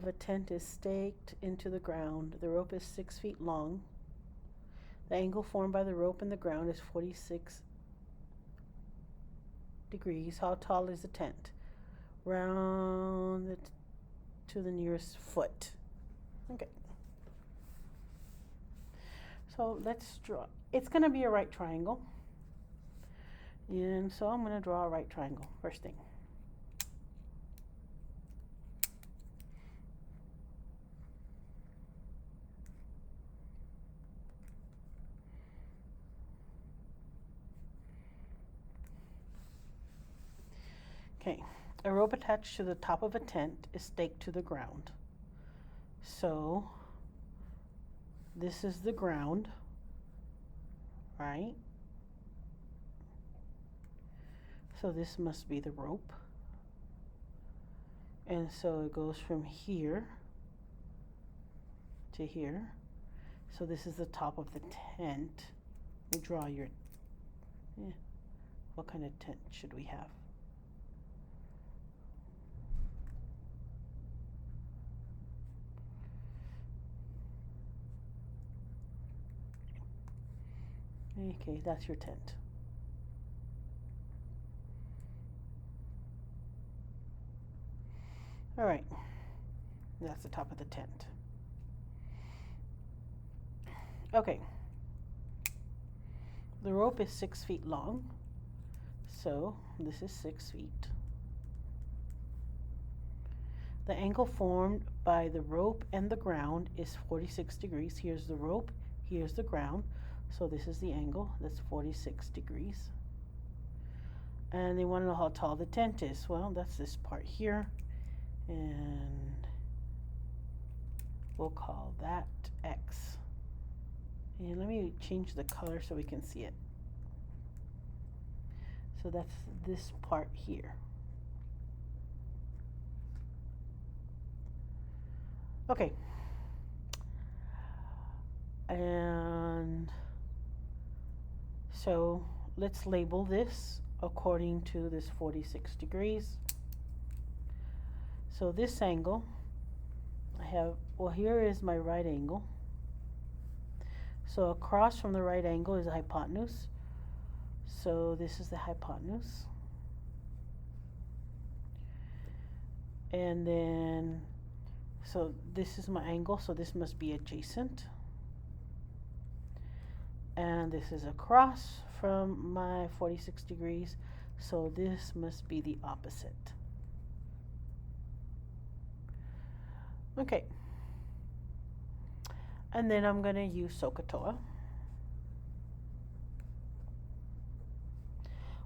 The tent is staked into the ground. The rope is 6 feet long. The angle formed by the rope and the ground is 46 degrees. How tall is the tent? Round to the nearest foot. Okay. So let's draw. It's going to be a right triangle. And so I'm going to draw a right triangle first thing. Okay, a rope attached to the top of a tent is staked to the ground. So this is the ground, right? So this must be the rope. And so it goes from here to here. So this is the top of the tent. You draw your, what kind of tent should we have? Okay, that's your tent. All right, that's the top of the tent. Okay, the rope is 6 feet long, so this is 6 feet. The angle formed by the rope and the ground is 46 degrees. Here's the rope, here's the ground, so this is the angle, that's 46 degrees. And they want to know how tall the tent is. Well, that's this part here, and we'll call that X. And let me change the color so we can see it. So that's this part here. Okay. And so let's label this according to this 46 degrees. So this angle, I have, well, here is my right angle. So across from the right angle is the hypotenuse. So this is the hypotenuse. And then, so this is my angle, so this must be adjacent. And this is across from my 46 degrees, so this must be the opposite. Okay. And then I'm going to use SOHCAHTOA.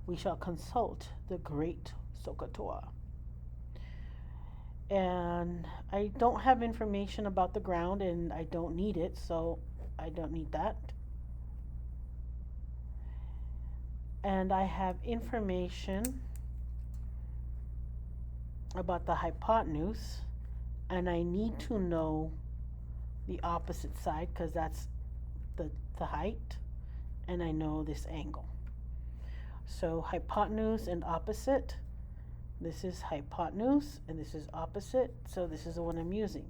We shall consult the great SOHCAHTOA. And I don't have information about the ground, and I don't need it, so I don't need that. And I have information about the hypotenuse, and I need to know the opposite side because that's the height, and I know this angle. So hypotenuse and opposite, this is hypotenuse and this is opposite, so this is the one I'm using.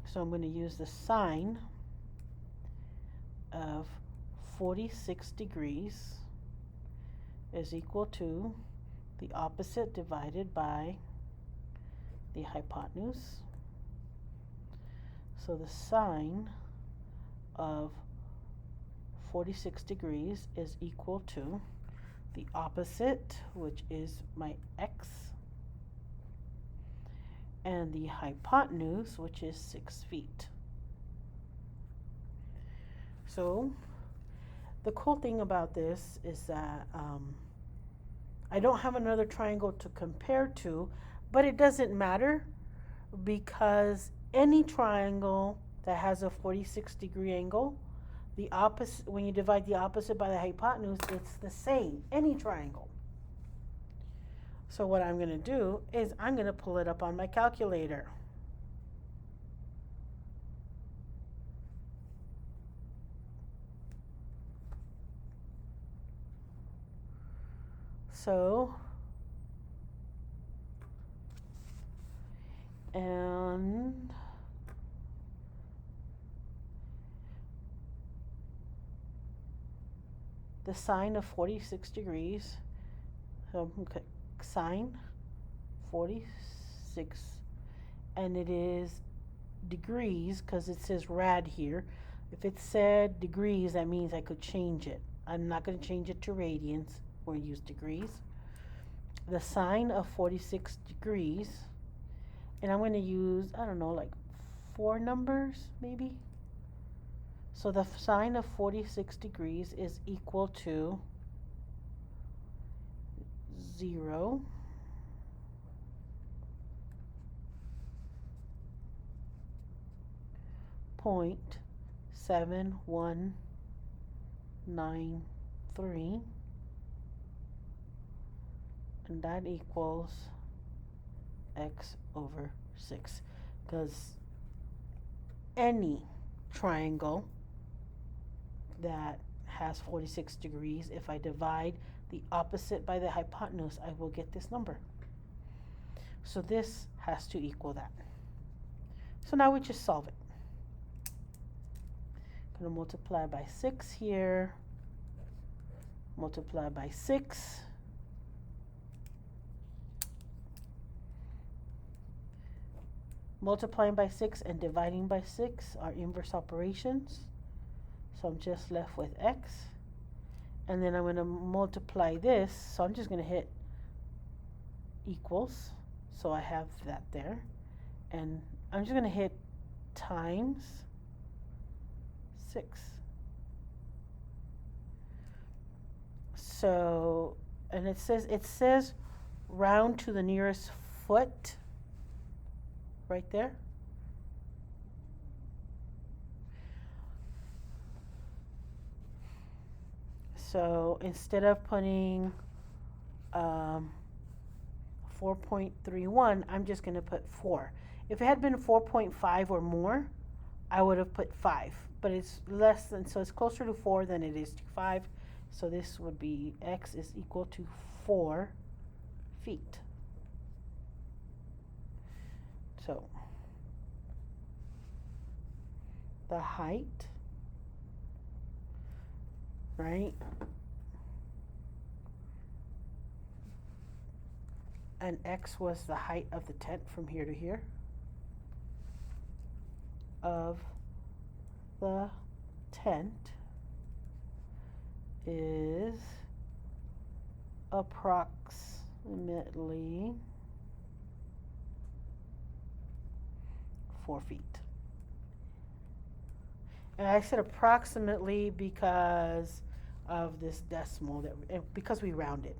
So I'm going to use the sine of 46 degrees is equal to the opposite divided by the hypotenuse. So the sine of 46 degrees is equal to the opposite, which is my x, and the hypotenuse, which is 6 feet. So the cool thing about this is that I don't have another triangle to compare to, but it doesn't matter because any triangle that has a 46-degree angle, the opposite, when you divide the opposite by the hypotenuse, it's the same, any triangle. So what I'm going to do is I'm going to pull it up on my calculator. So And the sine of 46 degrees, so okay, sine 46, and it is degrees because it says rad here. If it said degrees, that means I could change it. I'm not going to change it to radians. We'll use degrees. The sine of 46 degrees, and I'm going to use, I don't know, like 4 numbers maybe. So the sine of 46 degrees is equal to 0, 0.7193, and that equals x over 6, because any triangle that has 46 degrees, if I divide the opposite by the hypotenuse, I will get this number. So this has to equal that. So now we just solve it. I'm going to multiply by 6 here, multiply by 6. Multiplying by 6 and dividing by 6 are inverse operations. So I'm just left with x. And then I'm going to multiply this. So I'm just going to hit equals. So I have that there. And I'm just going to hit times 6. So, and it says round to the nearest foot right there. So instead of putting 4.31, I'm just going to put 4. If it had been 4.5 or more, I would have put 5. But it's less than, so it's closer to 4 than it is to 5. So this would be x is equal to 4 feet. So the height, right? And x was the height of the tent from here to here of the tent is approximately 4 feet. And I said approximately because of this decimal, because we rounded.